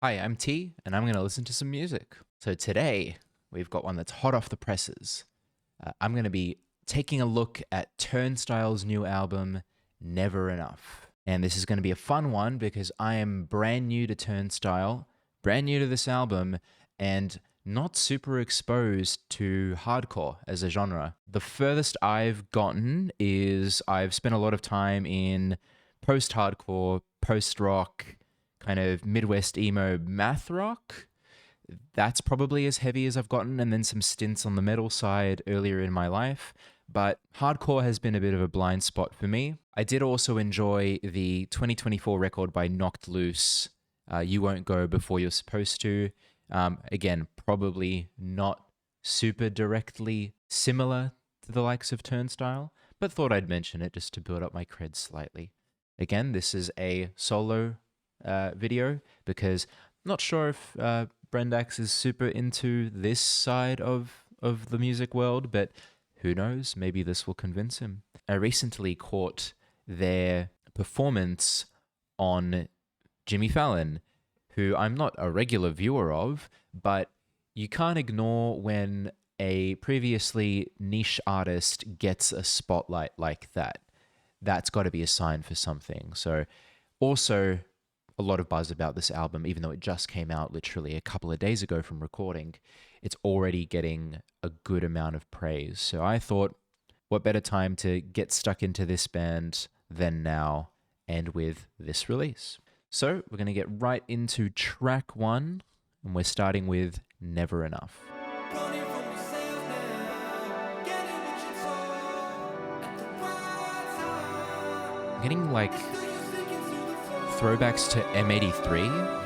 Hi, I'm T, and I'm going to listen to some music. So today, we've got one that's hot off the presses. I'm going to be taking a look at Turnstile's new album, Never Enough. And this is going to be a fun one because I am brand new to Turnstile, brand new to this album, and not super exposed to hardcore as a genre. The furthest I've gotten is I've spent a lot of time in post hardcore, post rock, kind of Midwest emo math rock. That's probably as heavy as I've gotten, and then some stints on the metal side earlier in my life. But hardcore has been a bit of a blind spot for me. I did also enjoy the 2024 record by Knocked Loose, You Won't Go Before You're Supposed to. Again, probably not super directly similar to the likes of Turnstile, but thought I'd mention it just to build up my cred slightly. Again, this is a solo video because I'm not sure if breandax is super into this side of the music world, but who knows? Maybe this will convince him. I recently caught their performance on Jimmy Fallon, who I'm not a regular viewer of, but you can't ignore when a previously niche artist gets a spotlight like that. That's got to be a sign for something. So, also, a lot of buzz about this album, even though it just came out literally a couple of days ago from recording. It's already getting a good amount of praise. So I thought, what better time to get stuck into this band than now and with this release? So we're going to get right into track one, and we're starting with Never Enough. I'm getting like throwbacks to M83.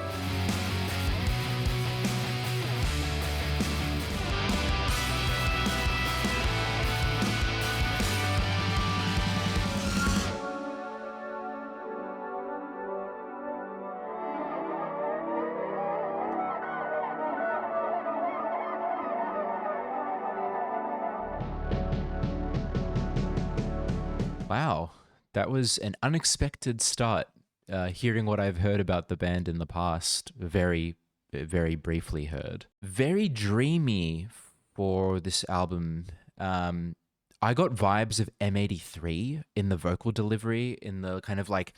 Wow, that was an unexpected start. Hearing what I've heard about the band in the past, very briefly heard. Very dreamy for this album. I got vibes of M83 in the vocal delivery, in the kind of like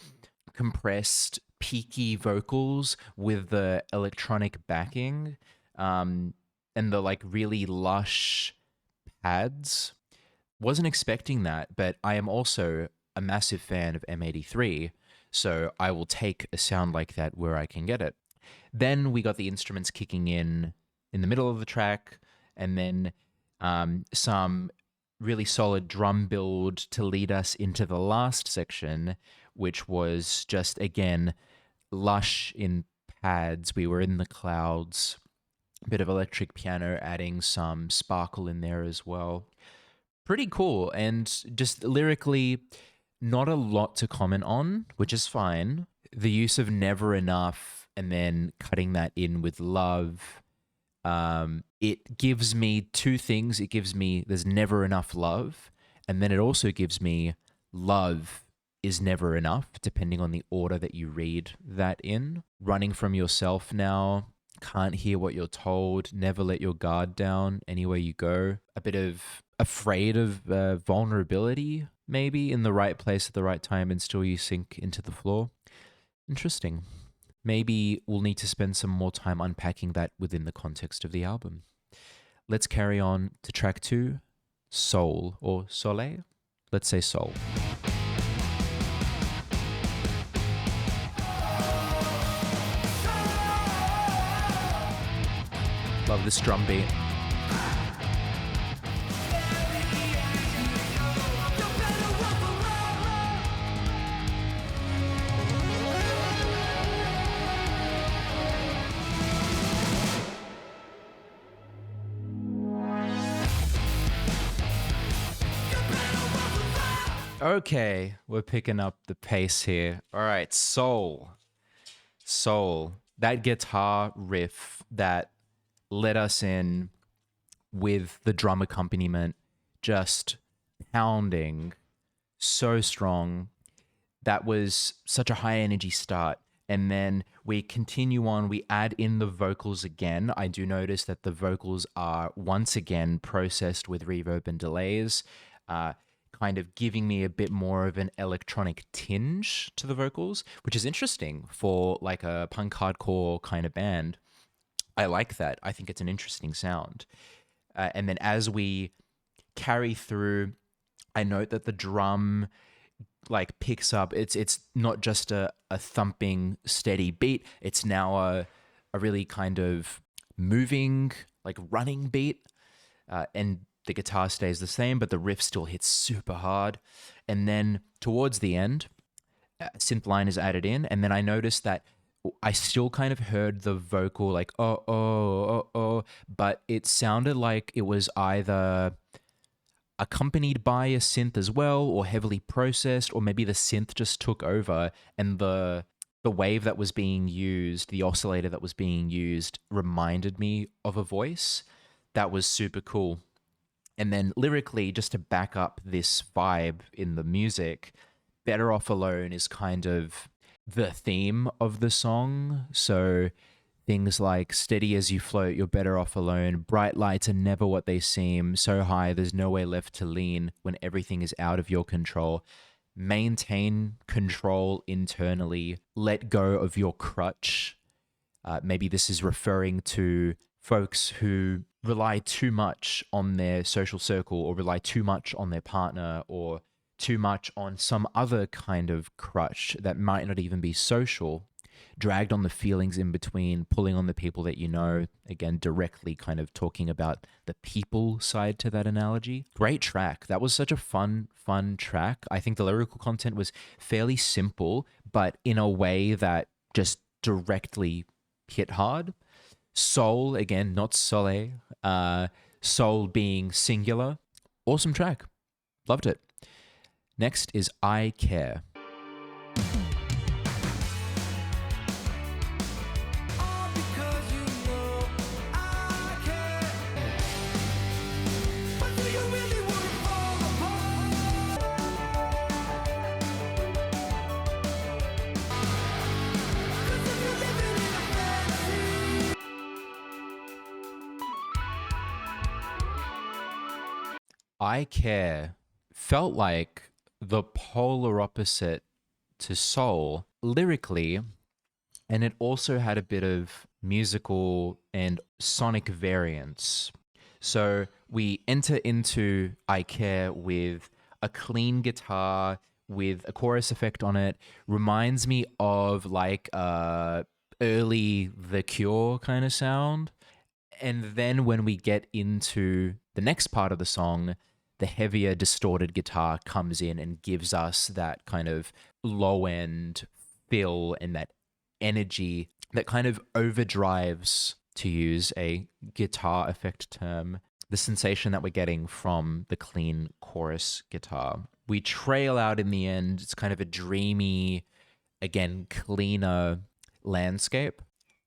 compressed, peaky vocals with the electronic backing, and the like really lush pads. Wasn't expecting that, but I am also a massive fan of M83, so I will take a sound like that where I can get it. Then we got the instruments kicking in the middle of the track, and then some really solid drum build to lead us into the last section, which was just, again, lush in pads. We were in the clouds, a bit of electric piano adding some sparkle in there as well. Pretty cool, and just lyrically, not a lot to comment on, which is fine. The use of never enough and then cutting that in with love, it gives me two things. It gives me there's never enough love, and then it also gives me love is never enough, depending on the order that you read that in. Running from yourself now, can't hear what you're told, never let your guard down anywhere you go. A bit of afraid of vulnerability, maybe in the right place at the right time, and still you sink into the floor. Interesting. Maybe we'll need to spend some more time unpacking that within the context of the album. Let's carry on to track two, Soul or Soleil. Let's say Soul. Love this drum beat. Okay, we're picking up the pace here. All right, Soul. Soul. That guitar riff that let us in with the drum accompaniment just pounding so strong. That was such a high energy start. And then we continue on, we add in the vocals again. I do notice that the vocals are once again processed with reverb and delays, kind of giving me a bit more of an electronic tinge to the vocals, which is interesting for like a punk hardcore kind of band. I like that. I think it's an interesting sound. And then as we carry through, I note that the drum like picks up. It's not just a thumping steady beat. It's now a really kind of moving, like running beat. And the guitar stays the same, but the riff still hits super hard. And then towards the end, synth line is added in, and then I noticed that I still kind of heard the vocal like oh, but it sounded like it was either accompanied by a synth as well, or heavily processed, or maybe the synth just took over, and the wave that was being used, the oscillator that was being used, reminded me of a voice. That was super cool. And then lyrically, just to back up this vibe in the music, Better Off Alone is kind of the theme of the song. So things like steady as you float, you're better off alone. Bright lights are never what they seem. So high, there's nowhere left to lean when everything is out of your control. Maintain control internally. Let go of your crutch. Maybe this is referring to folks who rely too much on their social circle, or rely too much on their partner, or too much on some other kind of crutch that might not even be social, dragged on the feelings in between, pulling on the people that you know. Again, directly kind of talking about the people side to that analogy. Great track. That was such a fun track. I think the lyrical content was fairly simple, but in a way that just directly hit hard. Soul, again, not soleil. Soul being singular. Awesome track. Loved it. Next is I Care. I Care felt like the polar opposite to Soul lyrically, and it also had a bit of musical and sonic variance. So we enter into I Care with a clean guitar with a chorus effect on it. Reminds me of like early The Cure kind of sound. And then when we get into the next part of the song, the heavier distorted guitar comes in and gives us that kind of low end fill and that energy that kind of overdrives, to use a guitar effect term, the sensation that we're getting from the clean chorus guitar. We trail out in the end. It's kind of a dreamy, again, cleaner landscape.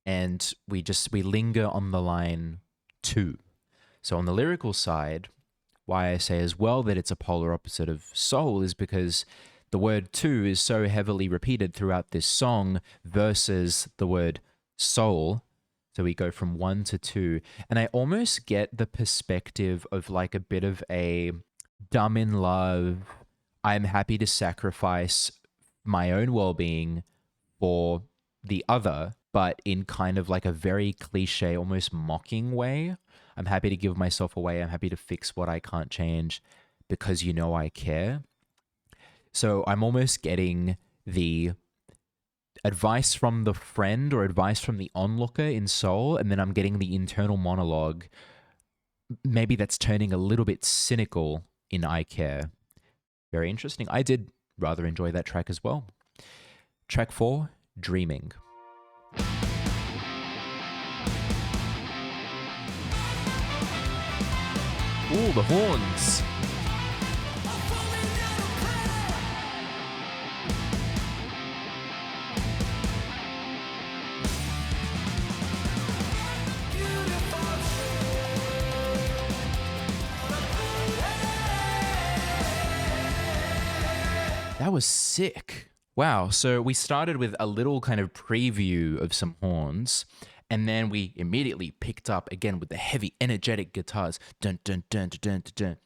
And we linger on the line two. So on the lyrical side, why I say as well that it's a polar opposite of soul is because the word two is so heavily repeated throughout this song versus the word soul. So we go from one to two. And I almost get the perspective of like a bit of a dumb in love, I'm happy to sacrifice my own well-being for the other, but in kind of like a very cliche, almost mocking way. I'm happy to give myself away. I'm happy to fix what I can't change because you know I care. So I'm almost getting the advice from the friend or advice from the onlooker in Soul, and then I'm getting the internal monologue. Maybe that's turning a little bit cynical in I Care. Very interesting. I did rather enjoy that track as well. Track 4, Dreaming. Ooh, the horns. That was sick. Wow. So we started with a little kind of preview of some horns, and then we immediately picked up again with the heavy, energetic guitars. Dun, dun, dun, dun, dun, dun, dun.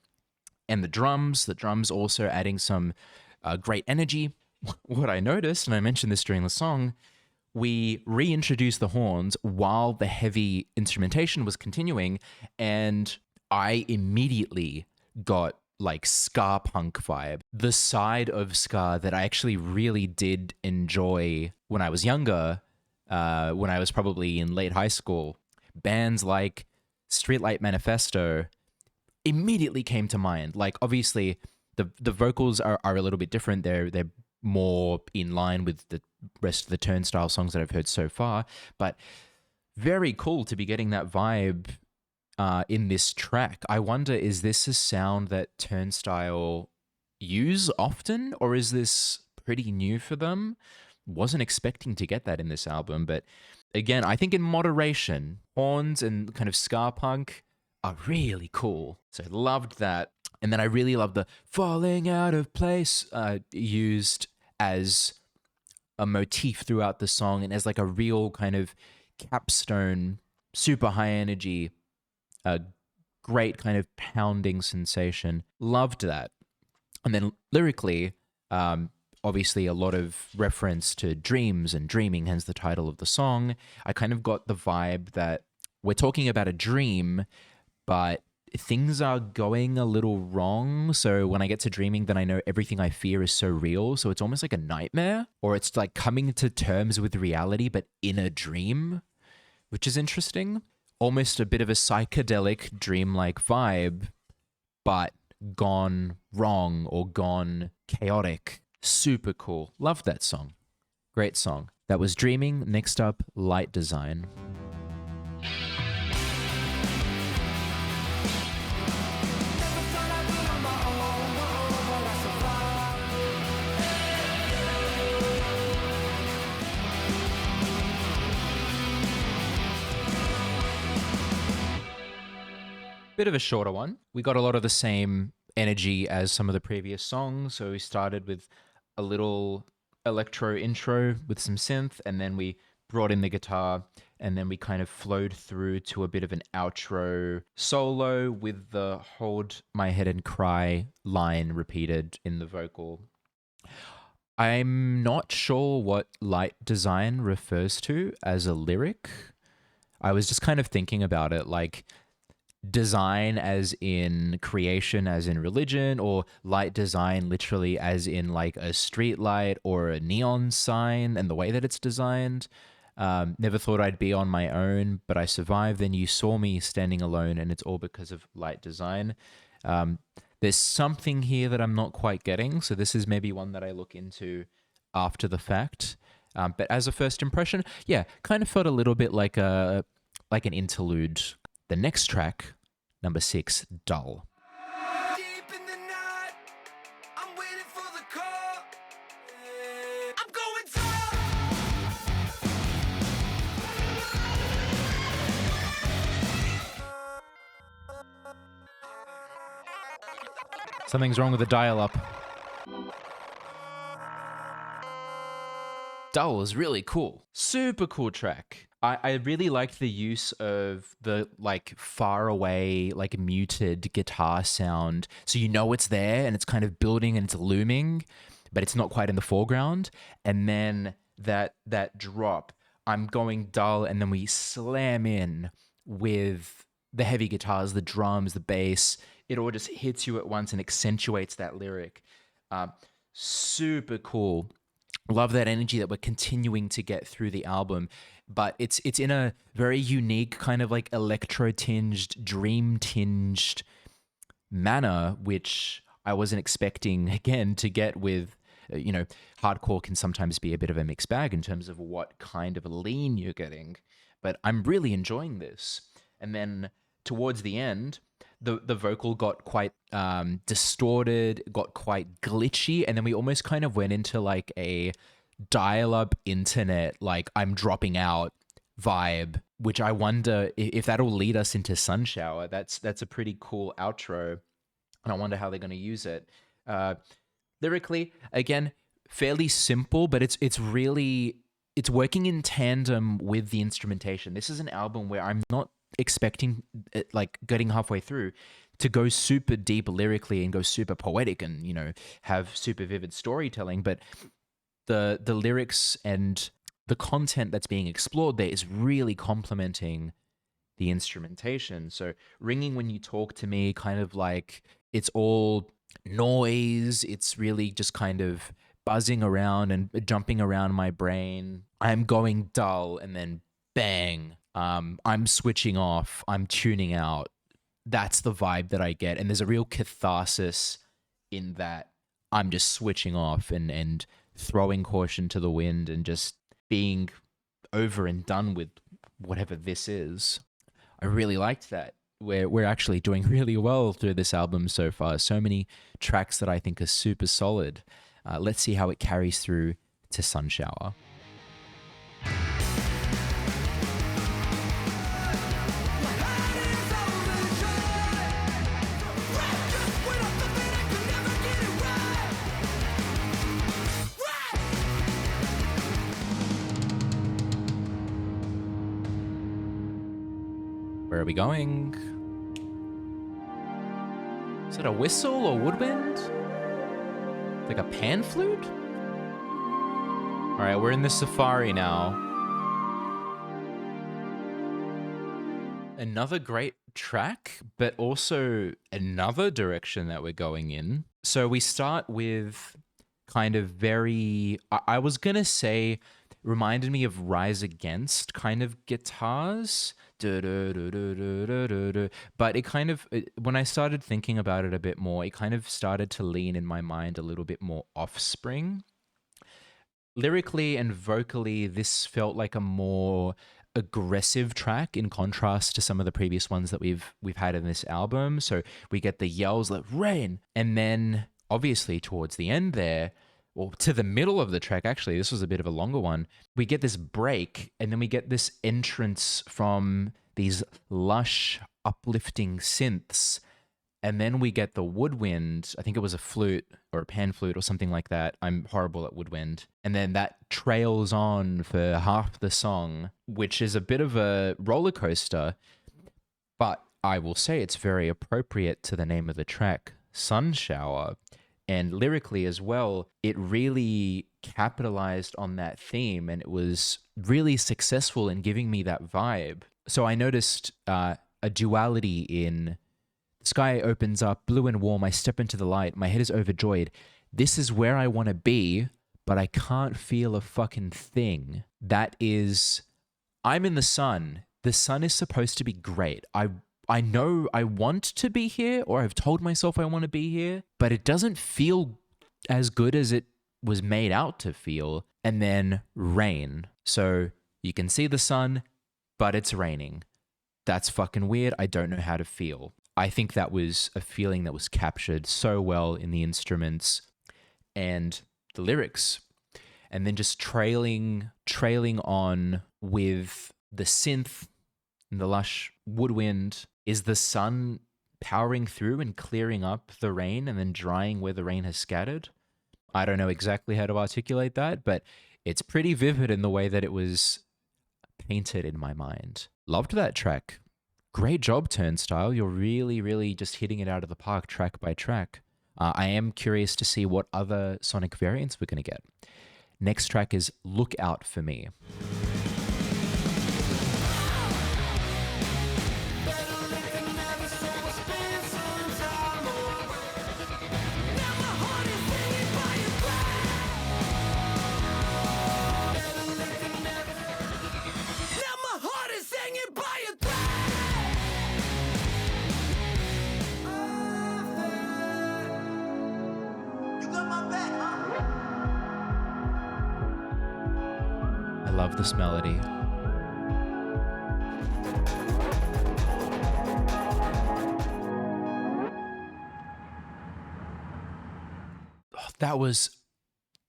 And the drums also adding some great energy. What I noticed, and I mentioned this during the song, we reintroduced the horns while the heavy instrumentation was continuing, and I immediately got like ska punk vibe. The side of ska that I actually really did enjoy when I was younger, when I was probably in late high school. Bands like Streetlight Manifesto immediately came to mind. Like obviously the vocals are a little bit different. They're more in line with the rest of the Turnstile songs that I've heard so far, but very cool to be getting that vibe in this track. I wonder, is this a sound that Turnstile use often, or is this pretty new for them? Wasn't expecting to get that in this album, but again, I think in moderation, horns and kind of ska punk are really cool. So I loved that. And then I really love the falling out of place used as a motif throughout the song and as like a real kind of capstone, super high energy, great kind of pounding sensation. Loved that. And then lyrically, obviously a lot of reference to dreams and dreaming, hence the title of the song. I kind of got the vibe that we're talking about a dream, but things are going a little wrong. So when I get to dreaming, then I know everything I fear is so real. So it's almost like a nightmare, or it's like coming to terms with reality, but in a dream, which is interesting. Almost a bit of a psychedelic dreamlike vibe, but gone wrong or gone chaotic. Super cool. Love that song. Great song. That was Dreaming. Next up, Light Design. Bit of a shorter one. We got a lot of the same energy as some of the previous songs. So we started with a little electro intro with some synth, and then we brought in the guitar, and then we kind of flowed through to a bit of an outro solo with the hold my head and cry line repeated in the vocal. I'm not sure what light design refers to as a lyric. I was just kind of thinking about it like design as in creation, as in religion, or light design literally as in like a street light or a neon sign and the way that it's designed. Never thought I'd be on my own, but I survived. Then you saw me standing alone, and it's all because of light design. There's something here that I'm not quite getting, so this is maybe one that I look into after the fact. But as a first impression, yeah, kind of felt a little bit like an interlude. The next track, number 6, Dull. Deep in the night, I'm waiting for the call. I'm going dull. Something's wrong with the dial-up. Dull is really cool. Super cool track. I really liked the use of the like far away, like muted guitar sound. So you know it's there and it's kind of building and it's looming, but it's not quite in the foreground. And then that drop, I'm going dull, and then we slam in with the heavy guitars, the drums, the bass. It all just hits you at once and accentuates that lyric. Super cool. Love that energy that we're continuing to get through the album, but it's in a very unique kind of like electro-tinged, dream-tinged manner, which I wasn't expecting, again, to get with, hardcore can sometimes be a bit of a mixed bag in terms of what kind of lean you're getting, but I'm really enjoying this. And then towards the end, the vocal got quite distorted, got quite glitchy, and then we almost kind of went into like a dial-up internet, like I'm dropping out vibe, which I wonder if that'll lead us into Sunshower. That's a pretty cool outro, and I wonder how they're going to use it. Lyrically, again, fairly simple, but it's really it's working in tandem with the instrumentation. This is an album where I'm not expecting it, like getting halfway through, to go super deep lyrically and go super poetic and have super vivid storytelling, but the lyrics and the content that's being explored there is really complementing the instrumentation. So ringing when you talk to me, kind of like it's all noise. It's really just kind of buzzing around and jumping around my brain. I'm going dull and then bang. I'm switching off. I'm tuning out. That's the vibe that I get. And there's a real catharsis in that. I'm just switching off and throwing caution to the wind and just being over and done with whatever this is. I really liked that. We're actually doing really well through this album so far. So many tracks that I think are super solid. Let's see how it carries through to Sunshower. Where are we going? Is it a whistle or woodwind? Like a pan flute? All right, we're in the safari now. Another great track, but also another direction that we're going in. So we start with kind of very, I was going to say, reminded me of Rise Against kind of guitars. But it kind of, when I started thinking about it a bit more, it kind of started to lean in my mind a little bit more Offspring. Lyrically and vocally, this felt like a more aggressive track in contrast to some of the previous ones that we've had in this album. So we get the yells like rain, and then obviously towards the end there, or to the middle of the track, actually, this was a bit of a longer one, we get this break, and then we get this entrance from these lush, uplifting synths, and then we get the woodwind. I think it was a flute or a pan flute or something like that. I'm horrible at woodwind. And then that trails on for half the song, which is a bit of a roller coaster, but I will say it's very appropriate to the name of the track, Sunshower. And lyrically as well, it really capitalized on that theme, and it was really successful in giving me that vibe. So I noticed a duality in the sky opens up, blue and warm, I step into the light, my head is overjoyed. This is where I want to be, but I can't feel a fucking thing. That is, I'm in the sun. The sun is supposed to be great. I know I want to be here, or I've told myself I want to be here, but it doesn't feel as good as it was made out to feel. And then rain. So you can see the sun, but it's raining. That's fucking weird. I don't know how to feel. I think that was a feeling that was captured so well in the instruments and the lyrics. And then just trailing on with the synth and the lush woodwind. Is the sun powering through and clearing up the rain and then drying where the rain has scattered? I don't know exactly how to articulate that, but it's pretty vivid in the way that it was painted in my mind. Loved that track. Great job, Turnstile. You're really, really just hitting it out of the park track by track. I am curious to see what other sonic variants we're going to get. Next track is Look Out For Me. I love this melody. Oh, that was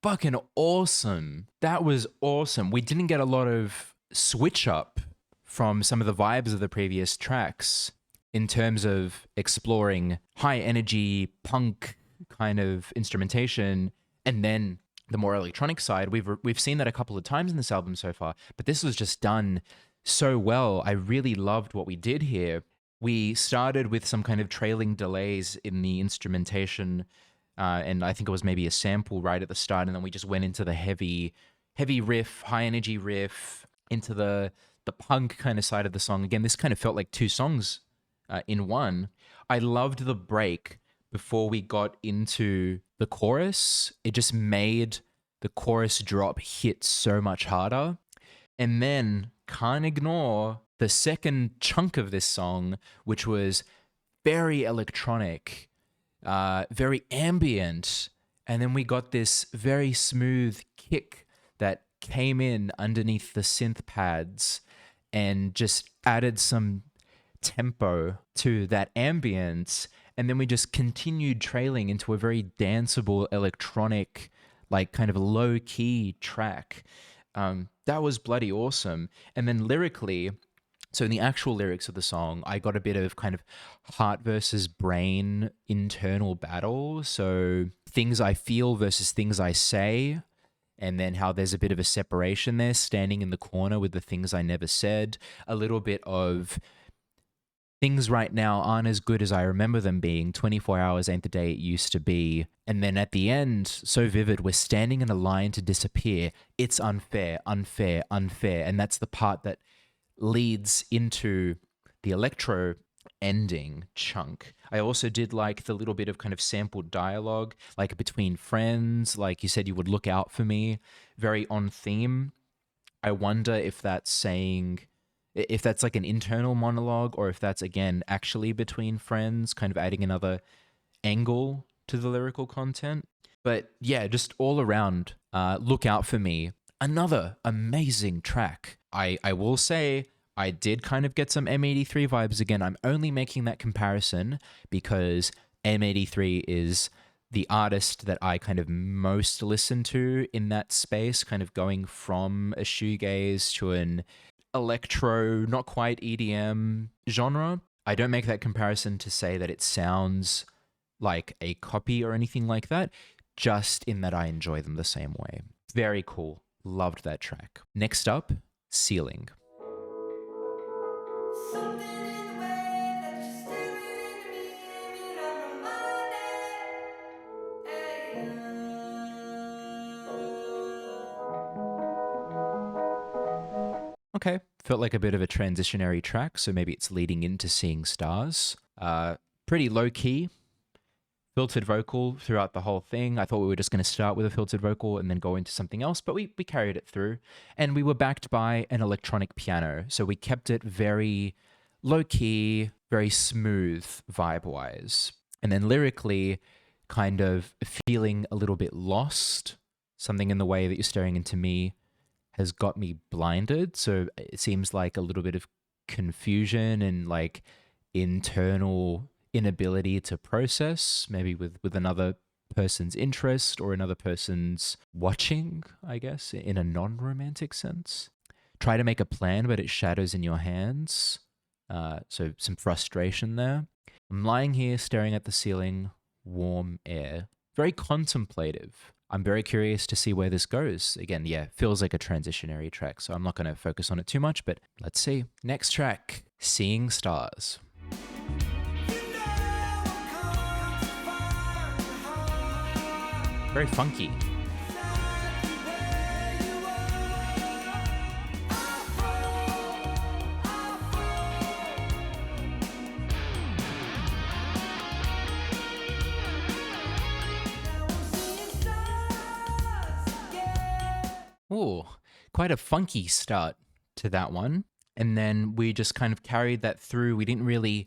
fucking awesome. That was awesome. We didn't get a lot of switch up from some of the vibes of the previous tracks in terms of exploring high energy punk kind of instrumentation and then the more electronic side. We've seen that a couple of times in this album so far, but this was just done so well. I really loved what we did here. We started with some kind of trailing delays in the instrumentation, and I think it was maybe a sample right at the start, and then we just went into the heavy riff, high energy riff, into the punk kind of side of the song. Again, this kind of felt like two songs in one. I loved the break before we got into the chorus. It just made the chorus drop hit so much harder. And then can't ignore the second chunk of this song, which was very electronic, very ambient. And then we got this very smooth kick that came in underneath the synth pads and just added some tempo to that ambience. And then we just continued trailing into a very danceable electronic, like kind of low key track. That was bloody awesome. And then lyrically, so in the actual lyrics of the song, I got a bit of kind of heart versus brain internal battle. So things I feel versus things I say. And then how there's a bit of a separation there, standing in the corner with the things I never said. A little bit of things right now aren't as good as I remember them being. 24 hours ain't the day it used to be. And then at the end, so vivid, we're standing in a line to disappear. It's unfair, unfair, unfair. And that's the part that leads into the electro ending chunk. I also did like the little bit of kind of sampled dialogue, like between friends, like you said you would look out for me, very on theme. I wonder if that's like an internal monologue or if that's again actually between friends, kind of adding another angle to the lyrical content. But yeah, just all around, look out for me. Another amazing track. I will say I did kind of get some M83 vibes again. I'm only making that comparison because M83 is the artist that I kind of most listen to in that space, kind of going from a shoegaze to an electro, not quite EDM genre. I don't make that comparison to say that it sounds like a copy or anything like that, just in that I enjoy them the same way. Very cool. Loved that track. Next up, Ceiling. Okay, felt like a bit of a transitionary track, so maybe it's leading into Seeing Stars. Pretty low key, filtered vocal throughout the whole thing. I thought we were just going to start with a filtered vocal and then go into something else, but we carried it through. And we were backed by an electronic piano, so we kept it very low key, very smooth vibe-wise. And then lyrically, kind of feeling a little bit lost. Something in the way that you're staring into me has got me blinded. So it seems like a little bit of confusion and like internal inability to process, maybe with another person's interest or another person's watching, I guess, in a non-romantic sense. Try to make a plan, but it shatters in your hands. So some frustration there. I'm lying here staring at the ceiling, warm air, very contemplative. I'm very curious to see where this goes. Again, yeah, feels like a transitionary track, so I'm not going to focus on it too much, but let's see. Next track, Seeing Stars. Very funky. Ooh, quite a funky start to that one. And then we just kind of carried that through. We didn't really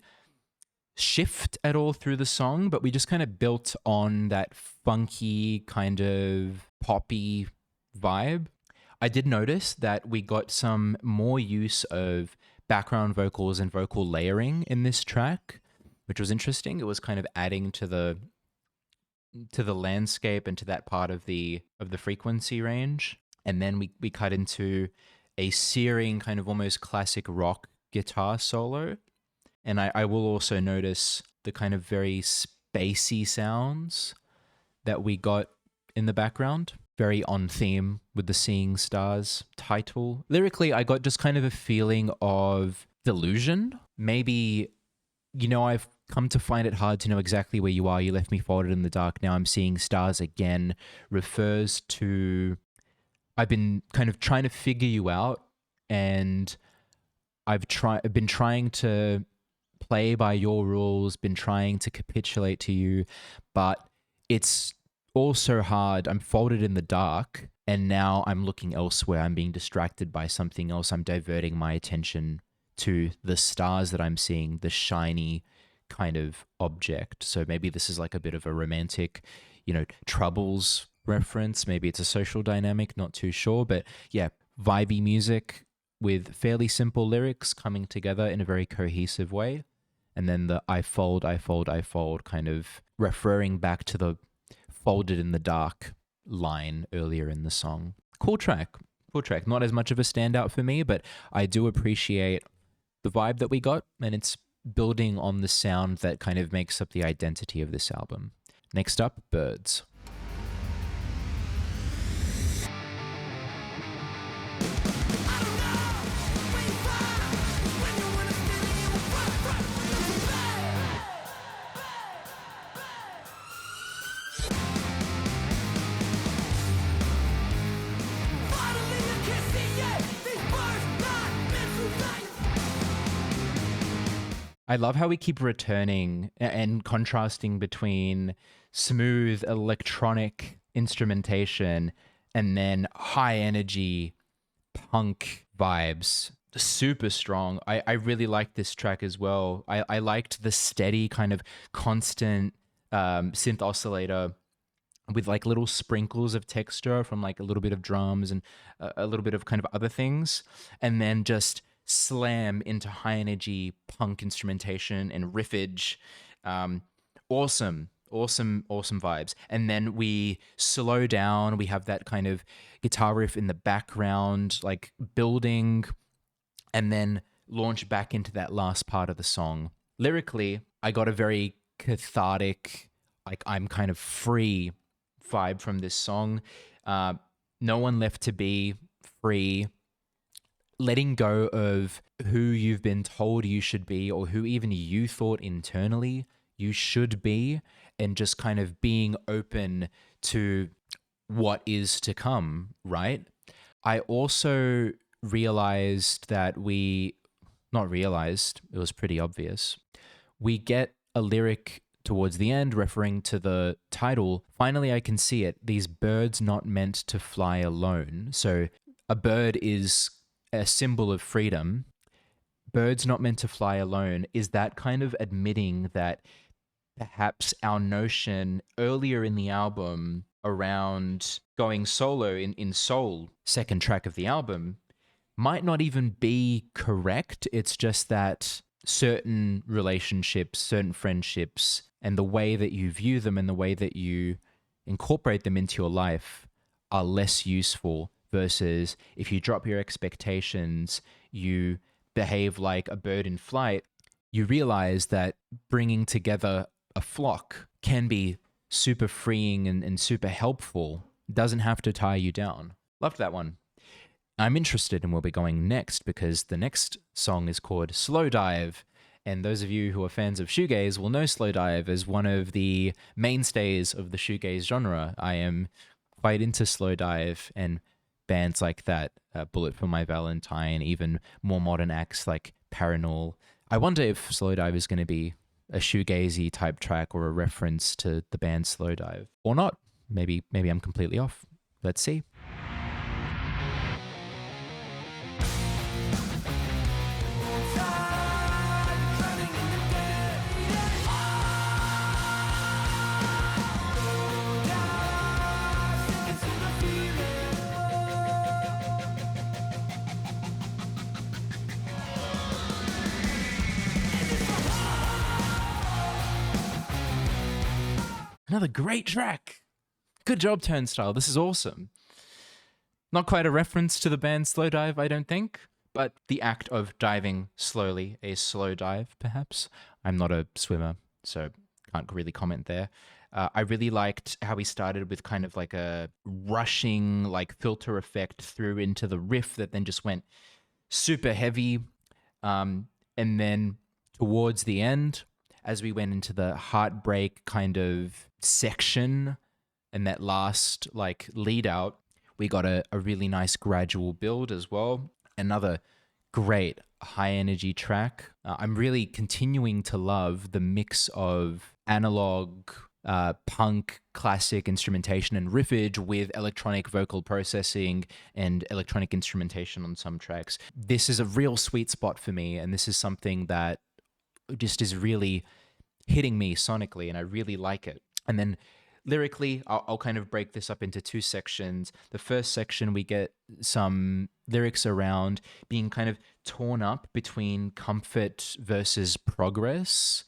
shift at all through the song, but we just kind of built on that funky kind of poppy vibe. I did notice that we got some more use of background vocals and vocal layering in this track, which was interesting. It was kind of adding to the landscape and to that part of the frequency range. And then we cut into a searing kind of almost classic rock guitar solo. And I will also notice the kind of very spacey sounds that we got in the background. very on theme with the Seeing Stars title. Lyrically, I got just kind of a feeling of delusion. Maybe, I've come to find it hard to know exactly where you are. You left me folded in the dark. Now I'm seeing stars again refers to I've been kind of trying to figure you out, and I've been trying to play by your rules, been trying to capitulate to you, but it's all so hard. I'm folded in the dark, and now I'm looking elsewhere. I'm being distracted by something else. I'm diverting my attention to the stars that I'm seeing, the shiny kind of object. So maybe this is like a bit of a romantic, troubles reference. Maybe it's a social dynamic, not too sure. But yeah, vibey music with fairly simple lyrics coming together in a very cohesive way. And then the I fold, I fold, I fold kind of referring back to the folded in the dark line earlier in the song. Cool track. Cool track. Not as much of a standout for me, but I do appreciate the vibe that we got, and it's building on the sound that kind of makes up the identity of this album. Next up, Birds. I love how we keep returning and contrasting between smooth electronic instrumentation and then high energy punk vibes. Super strong. I really like this track as well. I liked the steady kind of constant synth oscillator with like little sprinkles of texture from like a little bit of drums and a little bit of kind of other things. And then just slam into high energy punk instrumentation and riffage. Awesome vibes. And then we slow down. We have that kind of guitar riff in the background, like building, and then launch back into that last part of the song. Lyrically, I got a very cathartic, like I'm kind of free vibe from this song. No one left to be, free, letting go of who you've been told you should be or who even you thought internally you should be, and just kind of being open to what is to come, right? I also realized that not realized, it was pretty obvious. We get a lyric towards the end referring to the title. Finally, I can see it. These birds not meant to fly alone. So a bird is a symbol of freedom. Birds not meant to fly alone is that kind of admitting that perhaps our notion earlier in the album around going solo in Soul, second track of the album, might not even be correct. It's just that certain relationships, certain friendships, and the way that you view them and the way that you incorporate them into your life are less useful, versus if you drop your expectations, you behave like a bird in flight, you realize that bringing together a flock can be super freeing and super helpful. Doesn't have to tie you down. Loved that one. I'm interested in where we're going next, because the next song is called Slow Dive. And those of you who are fans of shoegaze will know Slow Dive as one of the mainstays of the shoegaze genre. I am quite into Slow Dive and bands like that, Bullet for My Valentine, even more modern acts like Paranol. I wonder if Slow Dive is going to be a shoegazy type track or a reference to the band Slow Dive, or not. Maybe I'm completely off. Let's see. Another great track. Good job, Turnstile. This is awesome. Not quite a reference to the band Slow Dive, I don't think, but the act of diving slowly, a slow dive, perhaps. I'm not a swimmer, so can't really comment there. I really liked how he started with kind of like a rushing, like filter effect through into the riff that then just went super heavy. And then towards the end, as we went into the heartbreak kind of section and that last like lead out, we got a really nice gradual build as well. Another great high energy track. I'm really continuing to love the mix of analog, punk, classic instrumentation and riffage with electronic vocal processing and electronic instrumentation on some tracks. This is a real sweet spot for me, and this is something that just is really hitting me sonically, and I really like it. And then lyrically, I'll kind of break this up into two sections. The first section, we get some lyrics around being kind of torn up between comfort versus progress.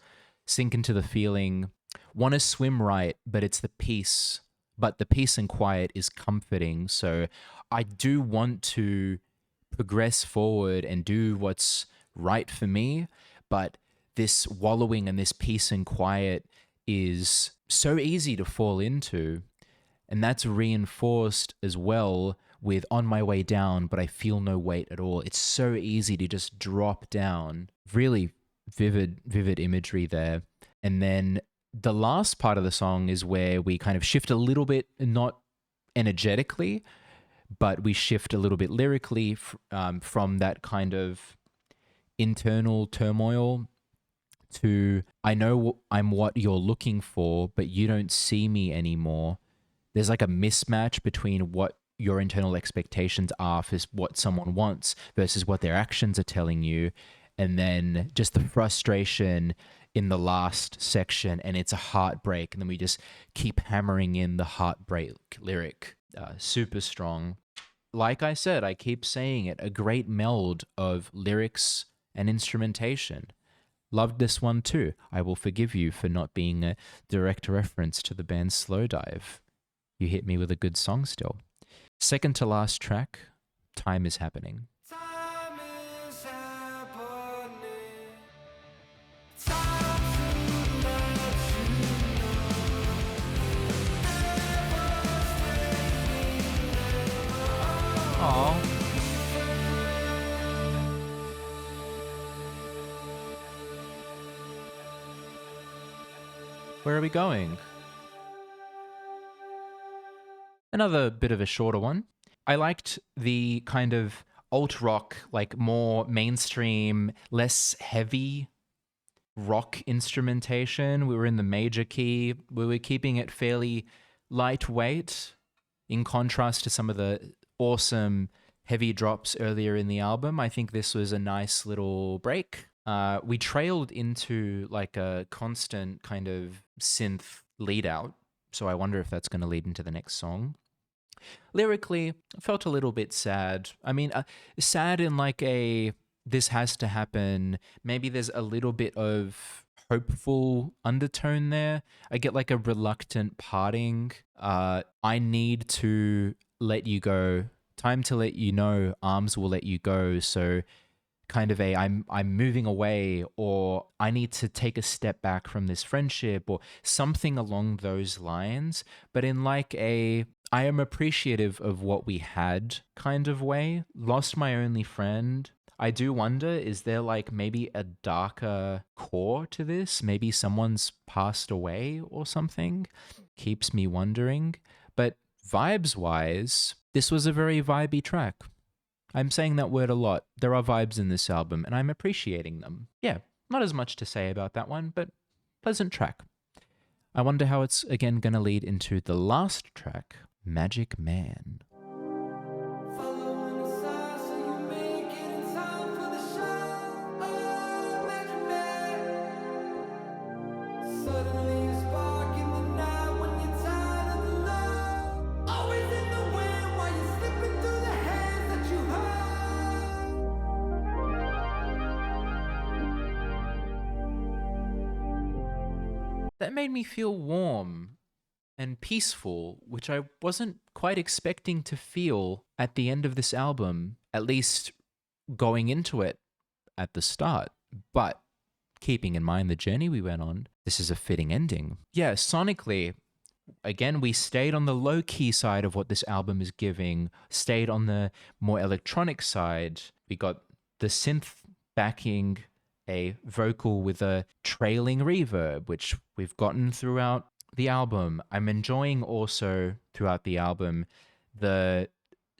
Sink into the feeling, want to swim right, but it's the peace. But the peace and quiet is comforting. So I do want to progress forward and do what's right for me, but this wallowing and this peace and quiet is so easy to fall into. And that's reinforced as well with On My Way Down, but I feel no weight at all. It's so easy to just drop down. Really vivid imagery there. And then the last part of the song is where we kind of shift a little bit, not energetically, but we shift a little bit lyrically from that kind of internal turmoil to, I know I'm what you're looking for, but you don't see me anymore. There's like a mismatch between what your internal expectations are for what someone wants versus what their actions are telling you. And then just the frustration in the last section, and it's a heartbreak. And then we just keep hammering in the heartbreak lyric. Super strong. Like I said, I keep saying it, a great meld of lyrics and instrumentation. Loved this one too. I will forgive you for not being a direct reference to the band Slowdive. You hit me with a good song still. Second to last track, Time Is Happening. Time is happening. Time to let you know. Aww. Where are we going? Another bit of a shorter one. I liked the kind of alt rock, like more mainstream, less heavy rock instrumentation. We were in the major key. We were keeping it fairly lightweight in contrast to some of the awesome heavy drops earlier in the album. I think this was a nice little break. We trailed into like a constant kind of synth lead out, so I wonder if that's going to lead into the next song. Lyrically, I felt a little bit sad. I mean, sad in like a this has to happen. Maybe there's a little bit of hopeful undertone there. I get like a reluctant parting. I need to let you go. Time to let you know. Arms will let you go. So kind of I'm moving away, or I need to take a step back from this friendship, or something along those lines, but in like a I am appreciative of what we had kind of way. Lost my only friend. I do wonder, is there like maybe a darker core to this? Maybe someone's passed away or something? Keeps me wondering. But vibes wise, this was a very vibey track. I'm saying that word a lot. There are vibes in this album, and I'm appreciating them. Yeah, not as much to say about that one, but pleasant track. I wonder how it's again going to lead into the last track, Magic Man. Following the stars so you make it in time for the show. Oh, Magic Man. Suddenly a spark in the night when you're tired of the love. Always in the wind while you're slipping through the hands that you hold. That made me feel warm and peaceful, which I wasn't quite expecting to feel at the end of this album, at least going into it at the start. But keeping in mind the journey we went on, this is a fitting ending. Yeah, sonically, again, we stayed on the low-key side of what this album is giving, stayed on the more electronic side. We got the synth backing a vocal with a trailing reverb, which we've gotten throughout the album. I'm enjoying also throughout the album the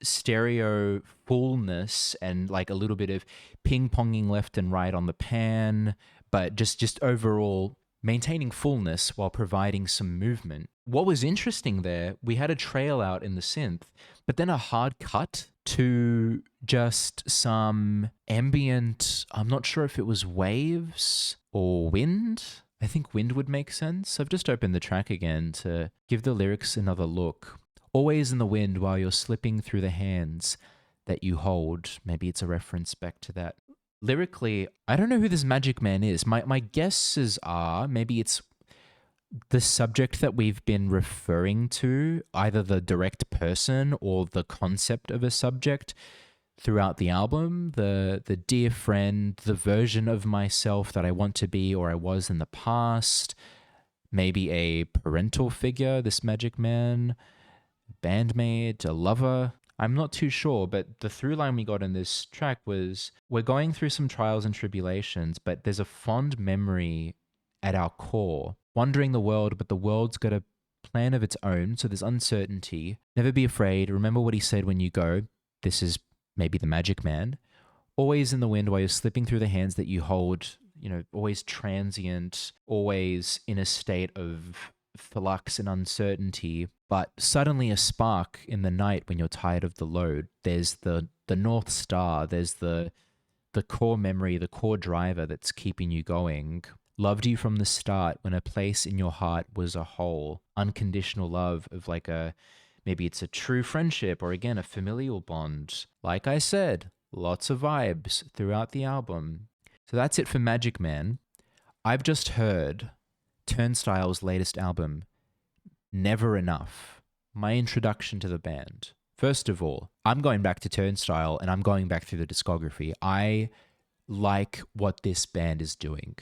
stereo fullness and like a little bit of ping-ponging left and right on the pan, but just overall maintaining fullness while providing some movement. What was interesting there, we had a trail out in the synth, but then a hard cut to just some ambient, I'm not sure if it was waves or wind. I think wind would make sense. I've just opened the track again to give the lyrics another look. Always in the wind while you're slipping through the hands that you hold. Maybe it's a reference back to that. Lyrically, I don't know who this magic man is. My guesses are maybe it's the subject that we've been referring to, either the direct person or the concept of a subject throughout the album. The dear friend, the version of myself that I want to be or I was in the past. Maybe a parental figure, this magic man, bandmate, a lover. I'm not too sure, but the through line we got in this track was we're going through some trials and tribulations, but there's a fond memory at our core, wandering the world, but the world's got a plan of its own, so there's uncertainty. Never be afraid. Remember what he said when you go. This is maybe the magic man. Always in the wind while you're slipping through the hands that you hold, always transient, always in a state of flux and uncertainty, but suddenly a spark in the night when you're tired of the load. There's the North Star, there's the core memory, the core driver that's keeping you going. Loved you from the start when a place in your heart was a whole. Unconditional love of maybe it's a true friendship or again, a familial bond. Like I said, lots of vibes throughout the album. So that's it for Magic Man. I've just heard Turnstile's latest album, Never Enough, my introduction to the band. First of all, I'm going back to Turnstile and I'm going back through the discography. I like what this band is doing.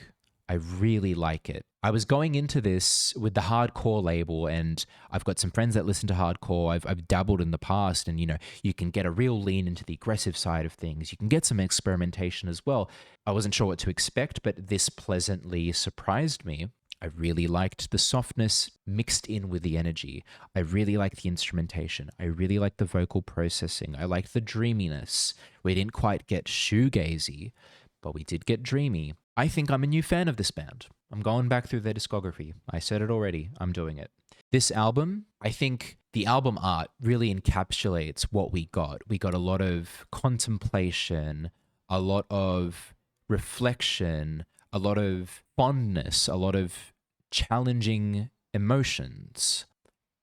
I really like it. I was going into this with the hardcore label, and I've got some friends that listen to hardcore. I've dabbled in the past, and you can get a real lean into the aggressive side of things. You can get some experimentation as well. I wasn't sure what to expect, but this pleasantly surprised me. I really liked the softness mixed in with the energy. I really liked the instrumentation. I really liked the vocal processing. I liked the dreaminess. We didn't quite get shoegazy, but we did get dreamy. I think I'm a new fan of this band. I'm going back through their discography. I said it already. I'm doing it. This album, I think the album art really encapsulates what we got. We got a lot of contemplation, a lot of reflection, a lot of fondness, a lot of challenging emotions.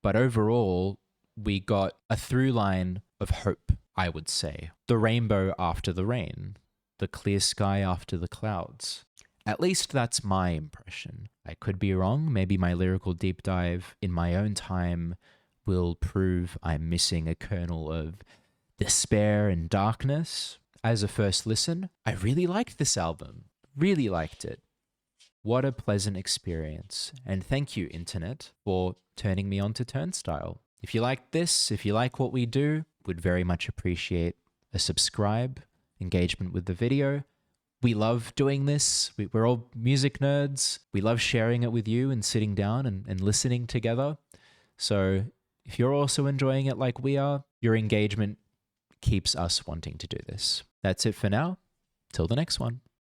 But overall, we got a through line of hope, I would say. The rainbow after the rain. The clear sky after the clouds. At least that's my impression. I could be wrong. Maybe my lyrical deep dive in my own time will prove I'm missing a kernel of despair and darkness. As a first listen, I really liked this album. Really liked it. What a pleasant experience. And thank you, Internet, for turning me on to Turnstile. If you like this, if you like what we do, would very much appreciate a subscribe, engagement with the video. We love doing this. We're all music nerds. We love sharing it with you and sitting down and listening together. So if you're also enjoying it like we are, your engagement keeps us wanting to do this. That's it for now. Till the next one.